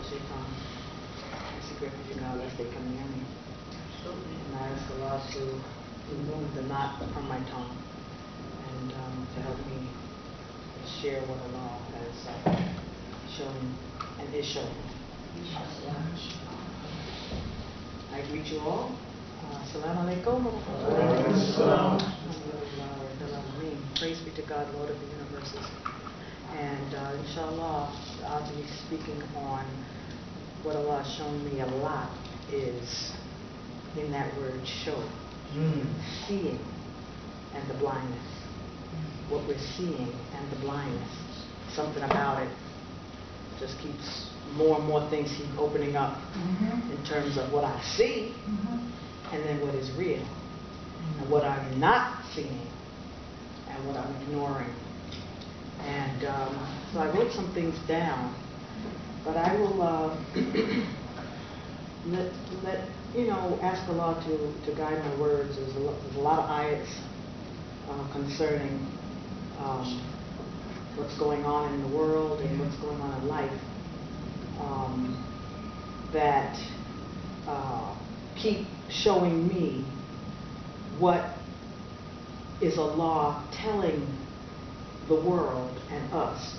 shaitan. I secret you now lest they come near me. And I ask Allah to remove the knot from my tongue and to help me share what Allah has shown and is showing. I greet you all. Assalamu alaikum. Praise be to God, Lord of the universes. And inshallah, I'll be speaking on what Allah has shown me a lot is in that word show. Seeing and the blindness. What we're seeing and the blindness. Something about it just keeps more and more things keep opening up in terms of what I see and then what is real and what I'm not seeing and what I'm ignoring. And so I wrote some things down, but I will let ask Allah to guide my words. There's a lot of ayats concerning what's going on in the world and what's going on in life that keep showing me what is Allah telling the world and us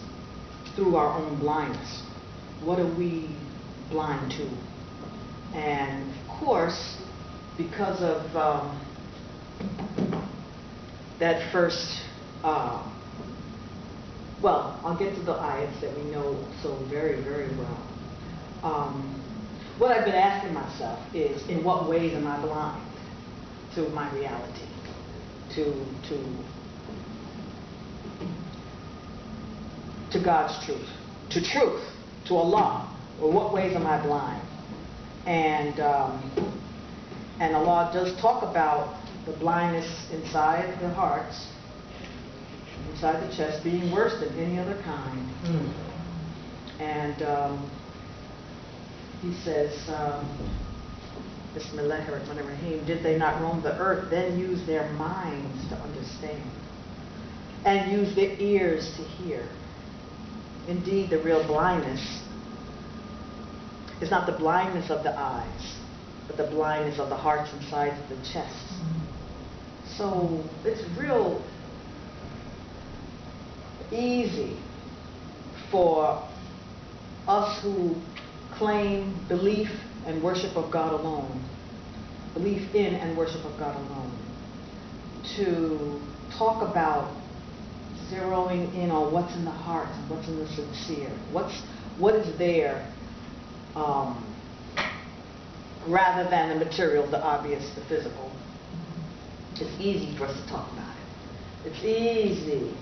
through our own blindness. What are we blind to? And of course, because of that first, well, I'll get to the ayats that we know so very, very well. What I've been asking myself is, in what ways am I blind to my reality, to God's truth, to Allah? Or what ways am I blind? And Allah does talk about the blindness inside the hearts, inside the chest, being worse than any other kind. And he says, Bismillahirrahmanirrahim, did they not roam the earth, then use their minds to understand, and use their ears to hear? Indeed, the real blindness is not the blindness of the eyes, but the blindness of the hearts inside the chest. So it's real easy for us who claim belief and worship of God alone, belief in and worship of God alone, to talk about zeroing in on what's in the heart and what's in the sincere, what is there, rather than the material, the obvious, the physical. It's easy for us to talk about it. It's easy.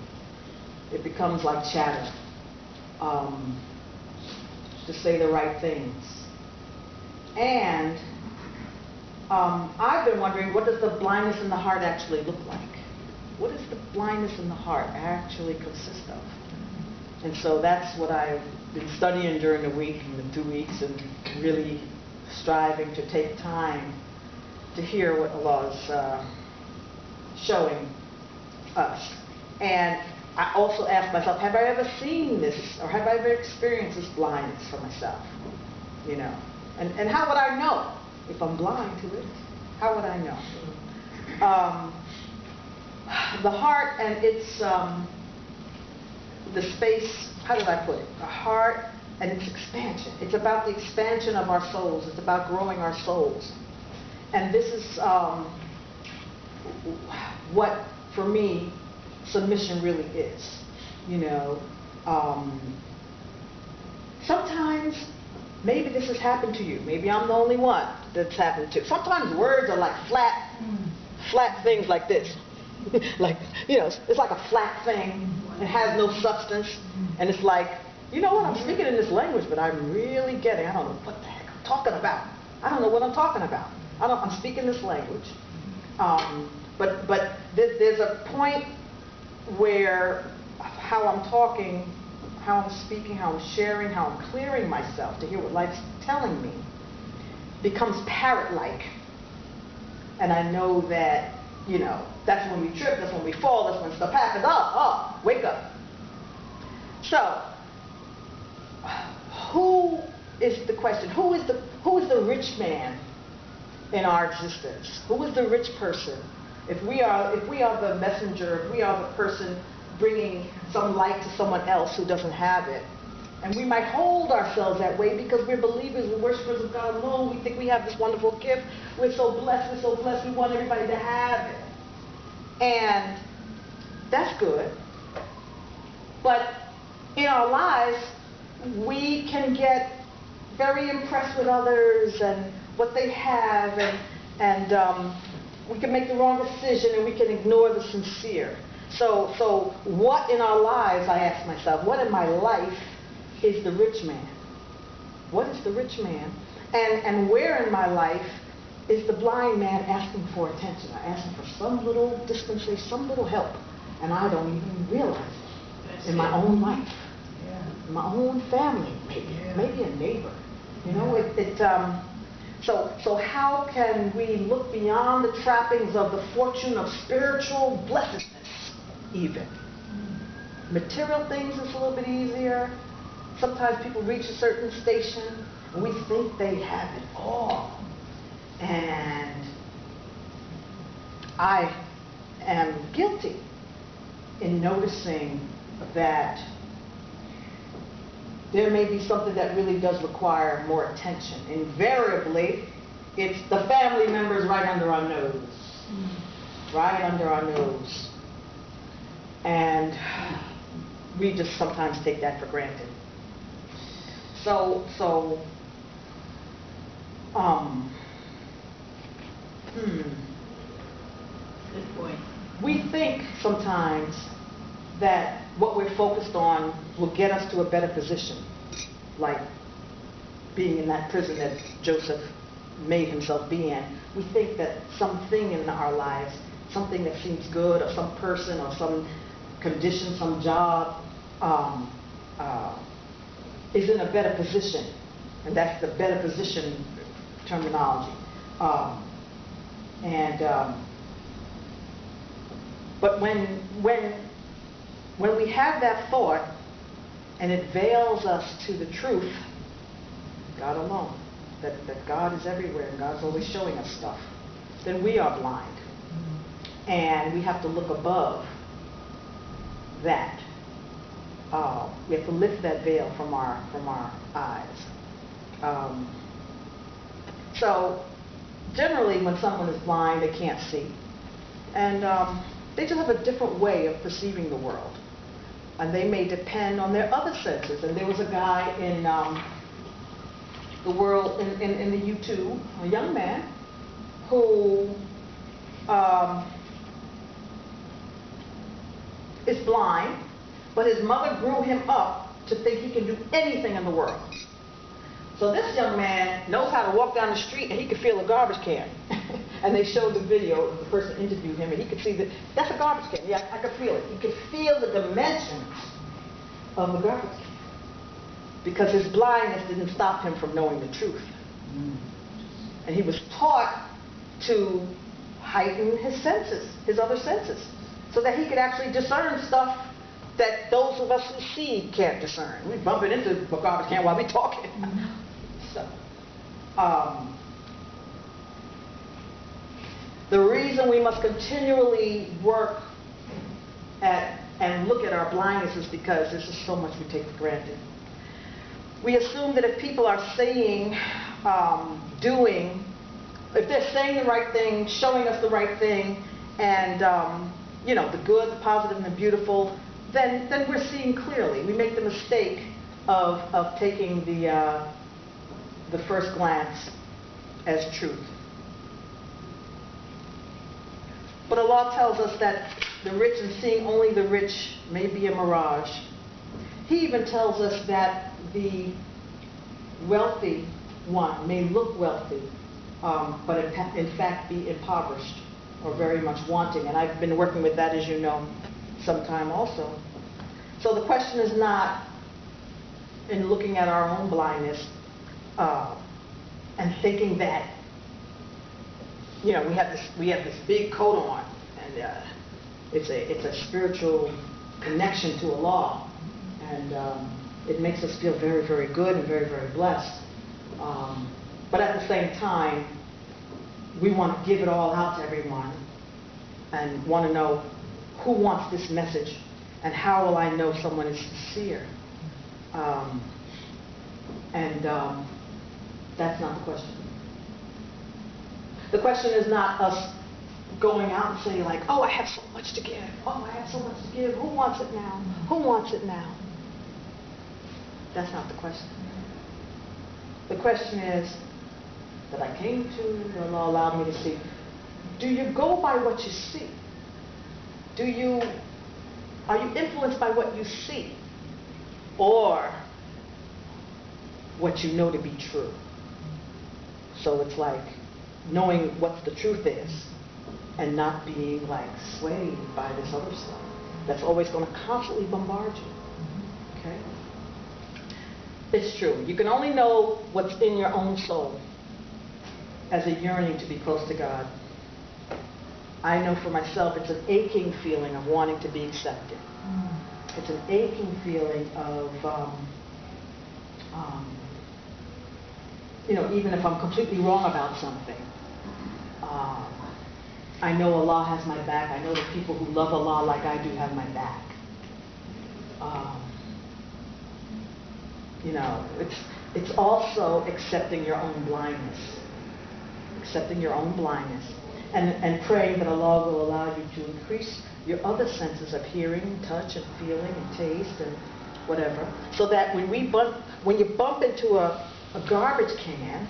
It becomes like chatter, to say the right things. And I've been wondering, what does the blindness in the heart actually look like? What does the blindness in the heart actually consist of? And so that's what I've been studying during the week and the 2 weeks, and really striving to take time to hear what Allah is showing us. And I also ask myself, have I ever seen this, or have I ever experienced this blindness for myself? And how would I know if I'm blind to it? How would I know? The heart and its the space, how did I put it? The heart and its expansion. It's about the expansion of our souls. It's about growing our souls. And this is what, for me, submission really is. Sometimes, maybe this has happened to you. Maybe I'm the only one that's happened to. Sometimes words are like flat things like this. It's like a flat thing. It has no substance. And it's like, you know what, I'm speaking in this language, but I'm really getting, I don't know what the heck I'm talking about. I don't know what I'm talking about. I'm speaking this language. But there's a point where how I'm talking, how I'm speaking, how I'm sharing, how I'm clearing myself to hear what life's telling me becomes parrot-like. And I know that, that's when we trip, that's when we fall, that's when stuff happens. Wake up. So, who is the question, who is the rich man in our existence? Who is the rich person? If we are the messenger, if we are the person bringing some light to someone else who doesn't have it, and we might hold ourselves that way because we're believers, we're worshipers of God alone, we think we have this wonderful gift, we're so blessed, we want everybody to have it. And that's good. But in our lives, we can get very impressed with others and what they have, and we can make the wrong decision, and we can ignore the sincere. So what in our lives, I ask myself, what in my life is the rich man? What is the rich man? And where in my life is the blind man asking for attention? I ask him for some little dispensation, some little help, and I don't even realize it in my own life, in my own family, maybe a neighbor. You know, so how can we look beyond the trappings of the fortune of spiritual blessedness even? Material things is a little bit easier. Sometimes people reach a certain station and we think they have it all. And I am guilty in noticing that there may be something that really does require more attention. Invariably, it's the family members right under our nose. Right under our nose. And we just sometimes take that for granted. Good point. We think sometimes that what we're focused on will get us to a better position, like being in that prison that Joseph made himself be in. We think that something in our lives, something that seems good, or some person, or some condition, some job, is in a better position, and that's the better position terminology. But when we have that thought and it veils us to the truth, God alone, that God is everywhere and God's always showing us stuff, then we are blind. And we have to look above that. We have to lift that veil from our eyes. So generally when someone is blind, they can't see. And they just have a different way of perceiving the world. And they may depend on their other senses. And there was a guy in the world, in the U2, a young man, who is blind, but his mother grew him up to think he can do anything in the world. So this young man knows how to walk down the street and he could feel a garbage can. And they showed the video, the person interviewed him, and he could see that that's a garbage can. Yeah, I could feel it. He could feel the dimensions of the garbage can. Because his blindness didn't stop him from knowing the truth. And he was taught to heighten his senses, his other senses, so that he could actually discern stuff that those of us who see can't discern. We bump it into the garbage can while we're talking. So, the reason we must continually work at and look at our blindness is because there's just so much we take for granted. We assume that if people are saying, doing, if they're saying the right thing, showing us the right thing, and you know, the good, the positive, and the beautiful, then we're seeing clearly. We make the mistake of taking the first glance as truth. But Allah tells us that the rich and seeing only the rich may be a mirage. He even tells us that the wealthy one may look wealthy, but in fact be impoverished or very much wanting. And I've been working with that, as you know, some time also. So the question is not in looking at our own blindness and thinking that, you know, we have this big coat on, and it's a spiritual connection to Allah, and it makes us feel very, very good and very, very blessed. But at the same time, we want to give it all out to everyone and want to know who wants this message and how will I know someone is sincere. That's not the question. The question is not us going out and saying like, oh, I have so much to give. Oh, I have so much to give. Who wants it now? Who wants it now? That's not the question. The question is that I came to, that Allah allowed me to see. Do you go by what you see? Are you influenced by what you see? Or what you know to be true? So it's like knowing what the truth is and not being like swayed by this other stuff that's always going to constantly bombard you. Okay? It's true. You can only know what's in your own soul as a yearning to be close to God. I know for myself it's an aching feeling of wanting to be accepted. It's an aching feeling of, even if I'm completely wrong about something, I know Allah has my back. I know the people who love Allah like I do have my back. It's also accepting your own blindness. Accepting your own blindness. And praying that Allah will allow you to increase your other senses of hearing, touch, and feeling, and taste, and whatever. So that when you bump into a garbage can,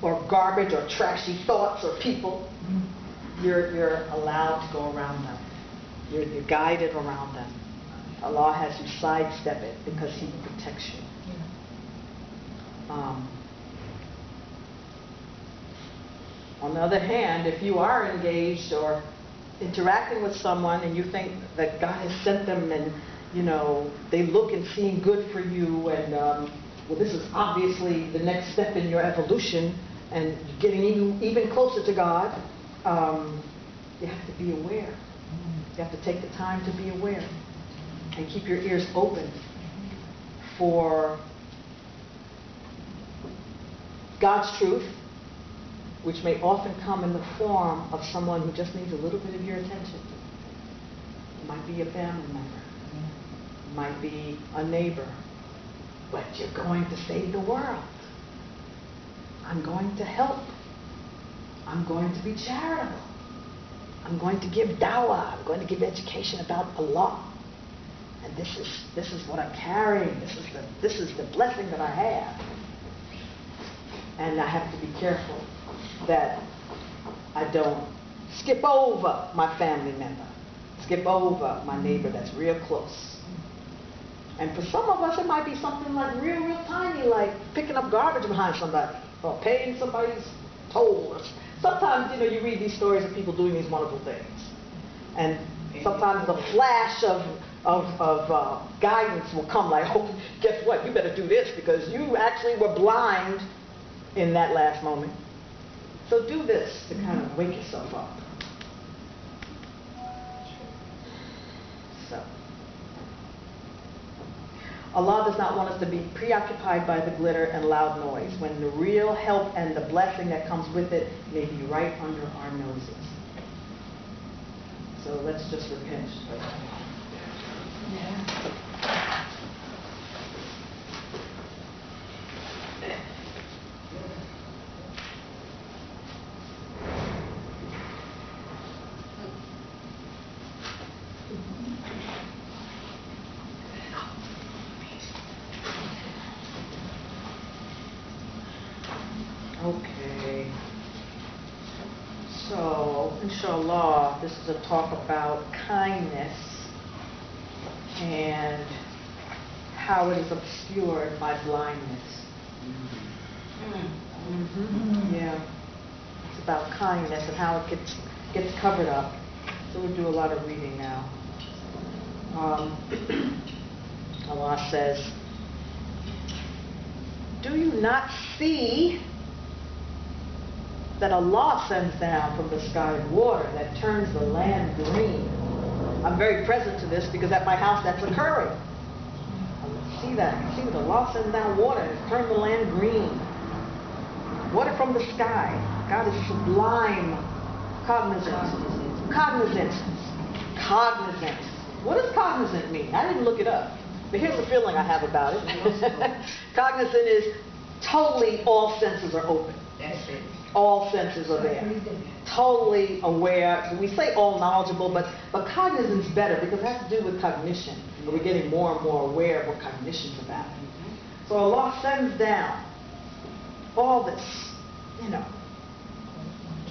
or garbage, or trashy thoughts, or people, you're allowed to go around them. You're guided around them. Allah has you sidestep it because He protects you. On the other hand, if you are engaged or interacting with someone and you think that God has sent them and, they look and seem good for you and, this is obviously the next step in your evolution and getting even closer to God, you have to be aware. You have to take the time to be aware and keep your ears open for God's truth, which may often come in the form of someone who just needs a little bit of your attention. It might be a family member. It might be a neighbor. But you're going to save the world. I'm going to help. I'm going to be charitable. I'm going to give dawah. I'm going to give education about Allah. And this is what I'm carrying. This is the blessing that I have. And I have to be careful that I don't skip over my family member, skip over my neighbor that's real close. And for some of us, it might be something like real tiny, like picking up garbage behind somebody or paying somebody's toll. Sometimes, you read these stories of people doing these wonderful things. And sometimes the flash of guidance will come like, oh, guess what? You better do this because you actually were blind in that last moment. So do this to kind of wake yourself up. So, Allah does not want us to be preoccupied by the glitter and loud noise when the real help and the blessing that comes with it may be right under our noses. So let's just repent. Yeah. Okay, so inshallah, this is a talk about kindness and how it is obscured by blindness. Yeah, it's about kindness and how it gets covered up. So we'll do a lot of reading now. Allah says, "Do you not see that Allah sends down from the sky water that turns the land green?" I'm very present to this because at my house that's occurring. I see that. I see that Allah sends down water and it's turned the land green. from the sky. God is sublime, cognizant. Cognizant. Cognizant. What does cognizant mean? I didn't look it up. But here's the feeling I have about it. Cognizant is totally all senses are open. That's it. All senses are there. Totally aware. We say all knowledgeable, but cognizance is better because it has to do with cognition. We're getting more and more aware of what cognition's about. So Allah sends down all this,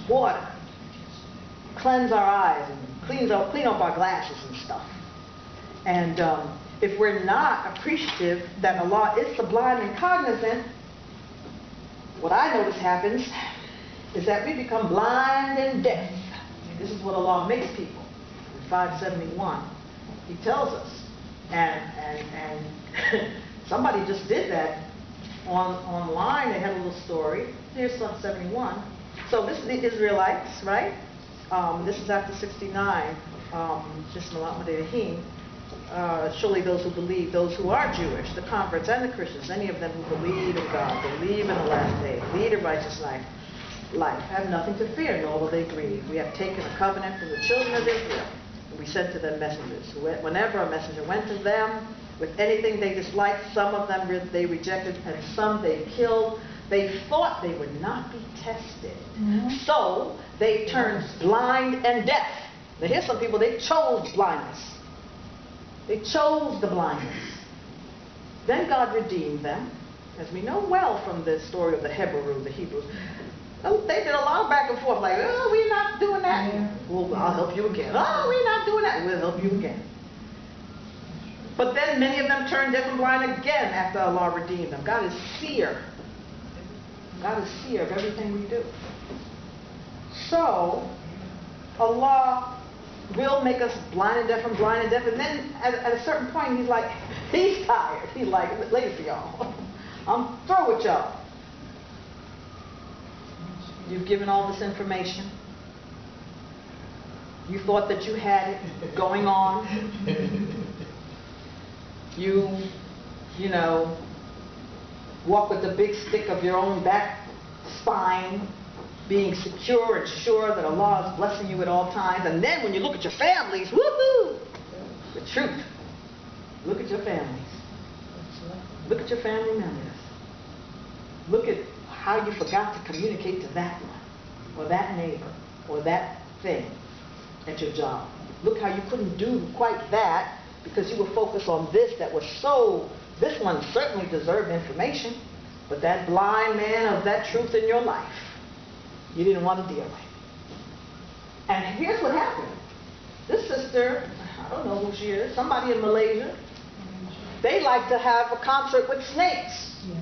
water, cleanse our eyes and clean up our glasses and stuff. And if we're not appreciative that Allah is sublime and cognizant, what I notice happens is that we become blind and deaf. This is what Allah makes people. In 571, He tells us. And somebody just did that online. They had a little story. Here's Psalm 71. So this is the Israelites, right? This is after 69. Bismillah Rahim. Surely those who believe, those who are Jewish, the converts and the Christians, any of them who believe in God, believe in the last day, lead a righteous life, have nothing to fear, nor will they grieve. We have taken a covenant from the children of Israel, and we sent to them messengers. Whenever a messenger went to them with anything they disliked, some of them they rejected, and some they killed. They thought they would not be tested. So they turned blind and deaf. Now here's some people, they chose blindness. They chose the blindness. Then God redeemed them, as we know well from the story of the Hebrews. They did a lot of back and forth, like, oh, we're not doing that. Yeah. Well, I'll help you again. Oh, we're not doing that. We'll help you again. But then many of them turned deaf and blind again after Allah redeemed them. God is seer. God is seer of everything we do. So, Allah will make us blind and deaf, and then at a certain point He's like, He's tired. He's like, lazy y'all. I'm through with y'all. You've given all this information. You thought that you had it going on. You walk with the big stick of your own back spine, being secure and sure that Allah is blessing you at all times. And then when you look at your families, woohoo! The truth. Look at your families. Look at your family members. Look at how you forgot to communicate to that one, or that neighbor, or that thing at your job. Look how you couldn't do quite that because you were focused on this that was so, this one certainly deserved information, but that blind man of that truth in your life, you didn't want to deal with. And here's what happened. This sister, I don't know who she is, somebody in Malaysia, they like to have a concert with snakes. Yeah.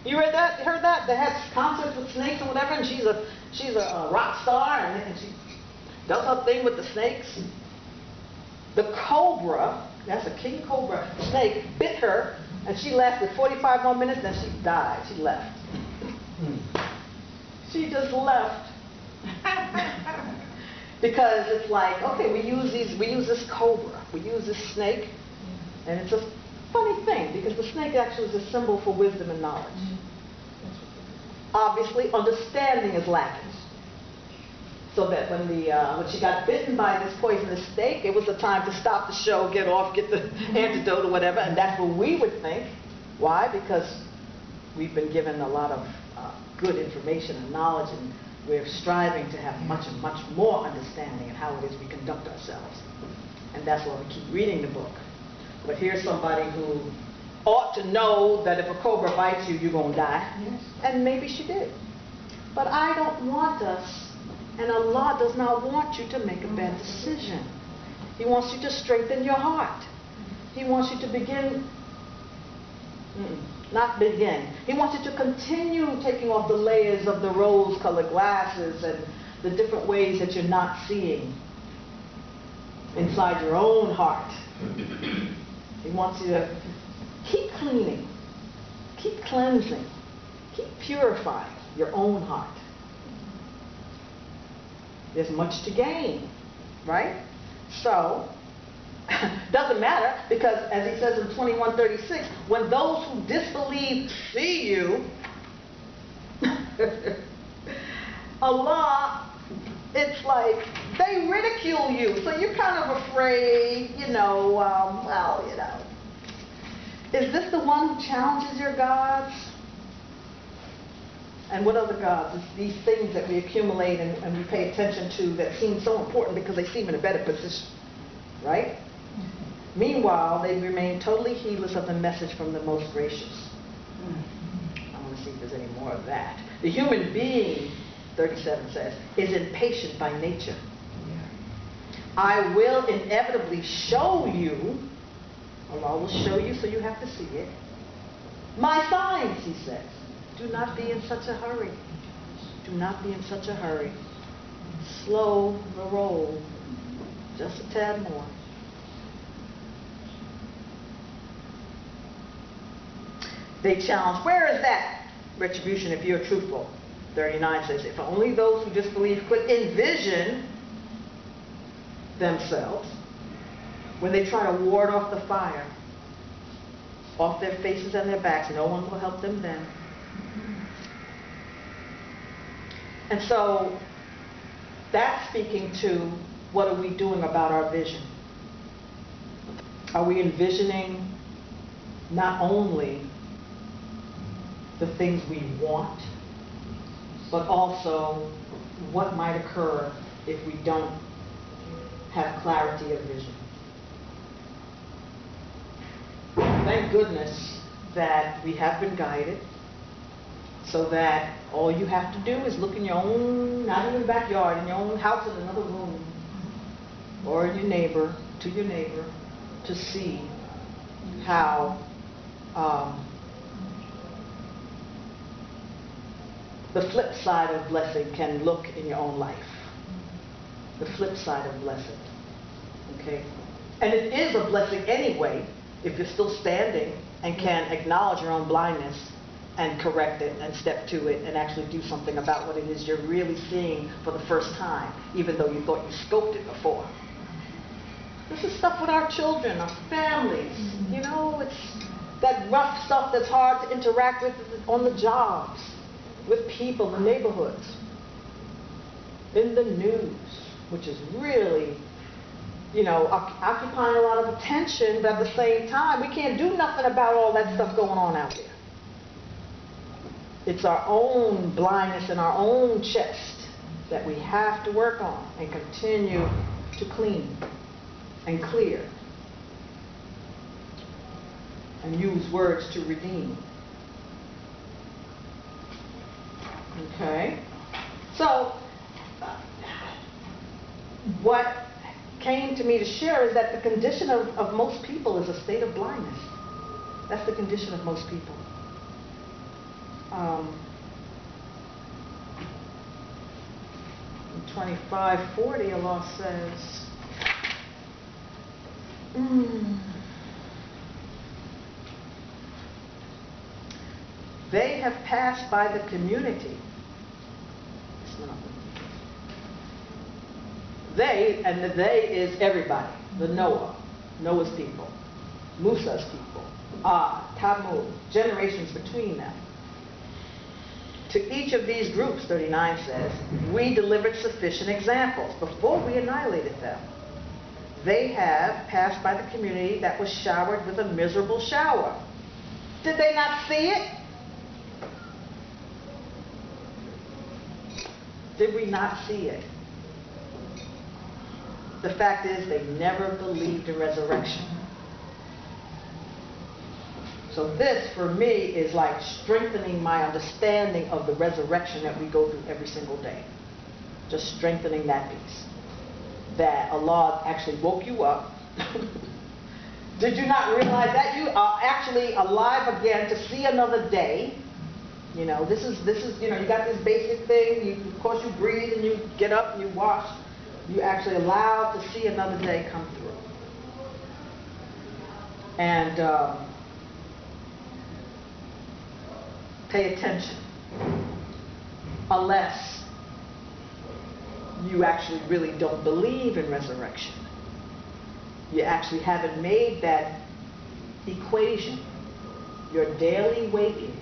You heard that? They have concerts with snakes and whatever, and she's a rock star, and she does her thing with the snakes. The cobra, that's a king cobra snake, bit her, and she lasted 45 more minutes, then she died. She left. She just left. Because it's like, okay, we use this cobra, we use this snake, and it's a funny thing because the snake actually is a symbol for wisdom and knowledge. Obviously, understanding is lacking. So that when she got bitten by this poisonous snake, it was the time to stop the show, get off, get the antidote or whatever, and that's what we would think. Why? Because we've been given a lot of good information and knowledge, and we're striving to have much and much more understanding of how it is we conduct ourselves. And that's why we keep reading the book. But here's somebody who ought to know that if a cobra bites you, you're going to die. Yes. And maybe she did. But I don't want us, and Allah does not want you to make a bad decision. He wants you to strengthen your heart. He wants you to begin, not begin. He wants you to continue taking off the layers of the rose-colored glasses and the different ways that you're not seeing inside your own heart. He wants you to keep cleaning, keep cleansing, keep purifying your own heart. There's much to gain, right? So, doesn't matter, because as he says in 21:36, when those who disbelieve see you, Allah, it's like they ridicule you, so you're kind of afraid, is this the one who challenges your gods? And what other gods? It's these things that we accumulate and we pay attention to that seem so important because they seem in a better position, right? Meanwhile, they remain totally heedless of the message from the most gracious. I want to see if there's any more of that. The human being, 37 says, is impatient by nature. I will inevitably show you, Allah will show you so you have to see it, my signs, he says. Do not be in such a hurry. Do not be in such a hurry. Slow the roll, just a tad more. They challenge, where is that retribution if you're truthful? 39 says, if only those who disbelieve could envision themselves when they try to ward off the fire off their faces and their backs, no one will help them then. And so that's speaking to what are we doing about our vision? Are we envisioning not only the things we want, but also what might occur if we don't have clarity of vision? Thank goodness that we have been guided so that all you have to do is look in your own, not even backyard, in your own house in another room, or in your neighbor, to see how the flip side of blessing can look in your own life. The flip side of blessing. Okay? And it is a blessing anyway, if you're still standing and can acknowledge your own blindness and correct it and step to it and actually do something about what it is you're really seeing for the first time, even though you thought you scoped it before. This is stuff with our children, our families. It's that rough stuff that's hard to interact with on the jobs, with people, the neighborhoods, in the news, which is really, occupying a lot of attention, but at the same time, we can't do nothing about all that stuff going on out there. It's our own blindness in our own chest that we have to work on and continue to clean and clear and use words to redeem. Okay? So, what came to me to share is that the condition of most people is a state of blindness. That's the condition of most people. In 25:40, Allah says, they have passed by the community. They, and the they is everybody. The Noah's people, Musa's people, Tammuz, generations between them. To each of these groups, 39 says, we delivered sufficient examples before we annihilated them. They have passed by the community that was showered with a miserable shower. Did they not see it? Did we not see it? The fact is, they never believed in resurrection. So this, for me, is like strengthening my understanding of the resurrection that we go through every single day. Just strengthening that piece. That Allah actually woke you up. Did you not realize that you are actually alive again to see another day? This is you got this basic thing. Of course, you breathe and you get up and you wash. You actually allowed to see another day come through. And pay attention. Unless you actually really don't believe in resurrection. You actually haven't made that equation. Your daily waking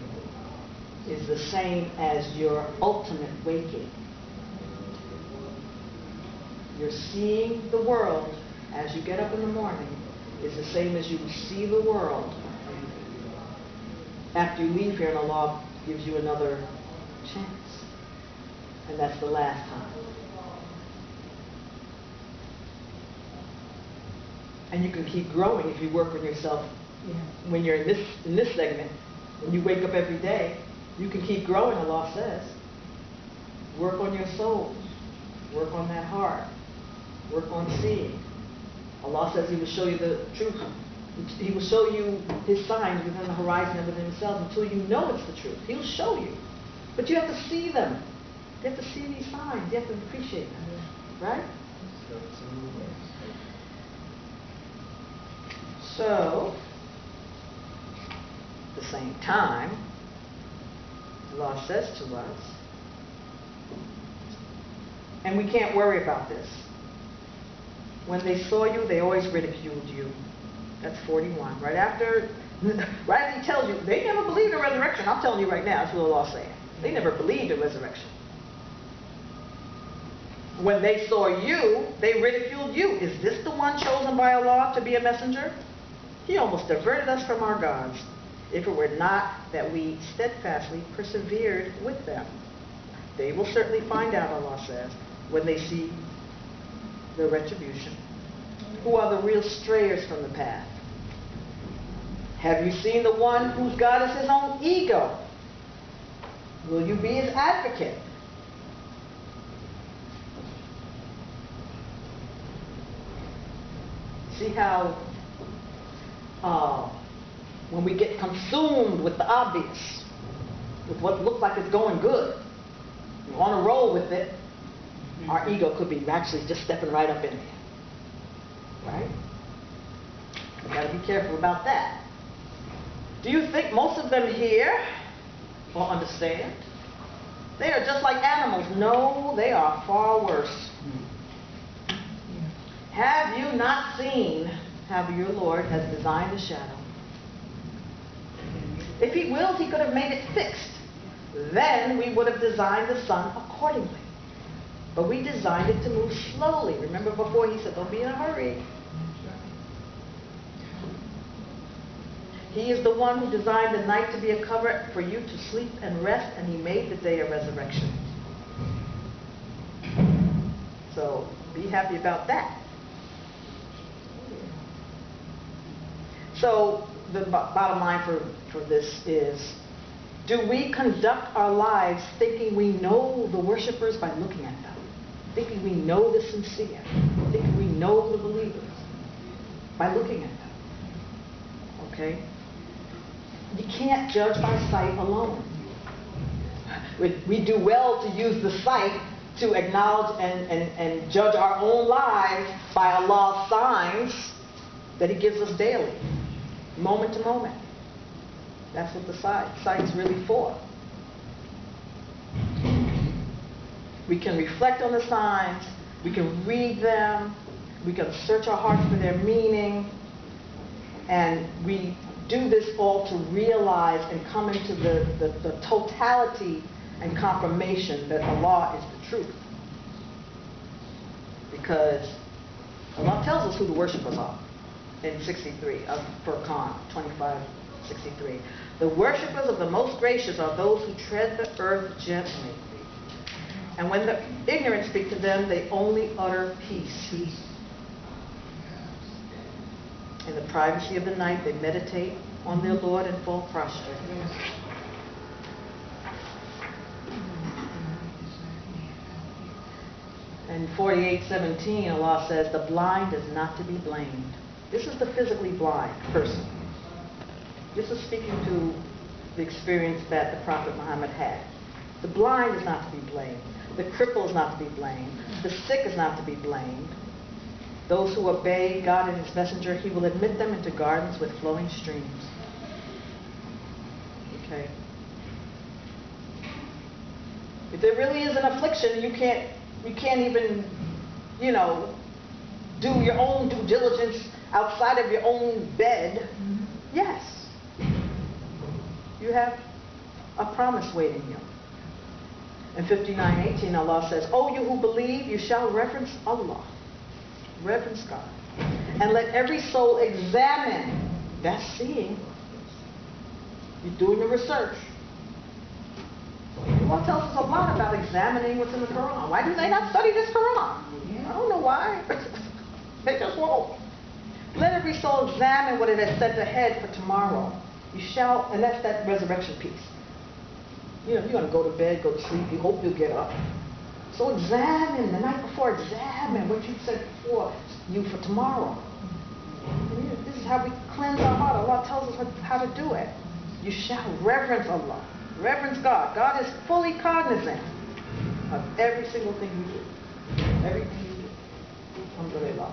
is the same as your ultimate waking. You're seeing the world as you get up in the morning is the same as you see the world after you leave here, and Allah gives you another chance. And that's the last time. And you can keep growing if you work on yourself. When you're in this segment, when you wake up every day, you can keep growing, Allah says. Work on your soul. Work on that heart. Work on seeing. Allah says He will show you the truth. He will show you His signs within the horizon and within Himself until you know it's the truth. He'll show you. But you have to see them. You have to see these signs. You have to appreciate them. Right? So, at the same time, Allah says to us, and we can't worry about this. When they saw you, they always ridiculed you. That's 41. Right after He tells you, they never believed in resurrection. I'm telling you right now, that's what Allah's saying. They never believed in resurrection. When they saw you, they ridiculed you. Is this the one chosen by Allah to be a messenger? He almost diverted us from our gods, if it were not that we steadfastly persevered with them. They will certainly find out, Allah says, when they see the retribution. Who are the real strayers from the path? Have you seen the one whose God is his own ego? Will you be his advocate? See how when we get consumed with the obvious, with what looks like it's going good, we want to roll with it, our ego could be actually just stepping right up in there. Right? We've got to be careful about that. Do you think most of them here will understand? They are just like animals. No, they are far worse. Have you not seen how your Lord has designed the shadow? If He willed, He could have made it fixed. Then we would have designed the sun accordingly. But we designed it to move slowly. Remember before He said, don't be in a hurry. He is the one who designed the night to be a cover for you to sleep and rest, and He made the day a resurrection. So be happy about that. So the bottom line for this is, do we conduct our lives thinking we know the worshipers by looking at them? Thinking we know the sincere? Thinking we know the believers by looking at them? Okay? You can't judge by sight alone. We do well to use the sight to acknowledge and judge our own lives by Allah's signs that He gives us daily, moment to moment. That's what the sight's really for. We can reflect on the signs, we can read them, we can search our hearts for their meaning, and we do this all to realize and come into the totality and confirmation that Allah is the truth. Because Allah tells us who the worshipers are in 63 of Furqan 25:63. The worshippers of the Most Gracious are those who tread the earth gently. And when the ignorant speak to them, they only utter peace. In the privacy of the night, they meditate on their Lord and fall prostrate. In 48:17, Allah says, the blind is not to be blamed. This is the physically blind person. This is speaking to the experience that the Prophet Muhammad had. The blind is not to be blamed. The cripple is not to be blamed. The sick is not to be blamed. Those who obey God and His messenger, He will admit them into gardens with flowing streams. Okay. If there really is an affliction, you can't even, do your own due diligence outside of your own bed. Yes. You have a promise waiting you. In 59:18, Allah says, "O you who believe, you shall reverence Allah." Reverence God. "And let every soul examine." That's seeing. You're doing the research. Allah tells us a lot about examining what's in the Quran. Why do they not study this Quran? I don't know why. They just won't. "Let every soul examine what it has set ahead for tomorrow. You shall," and that's that resurrection piece. You know, you're going to go to bed, go to sleep, you hope you'll get up. So examine, the night before, examine what you said before you for tomorrow. This is how we cleanse our heart. Allah tells us how to do it. You shall reverence Allah. Reverence God. God is fully cognizant of every single thing you do. Everything you do. Alhamdulillah.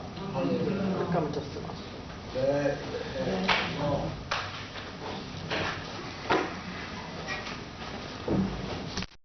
We're coming to Salah.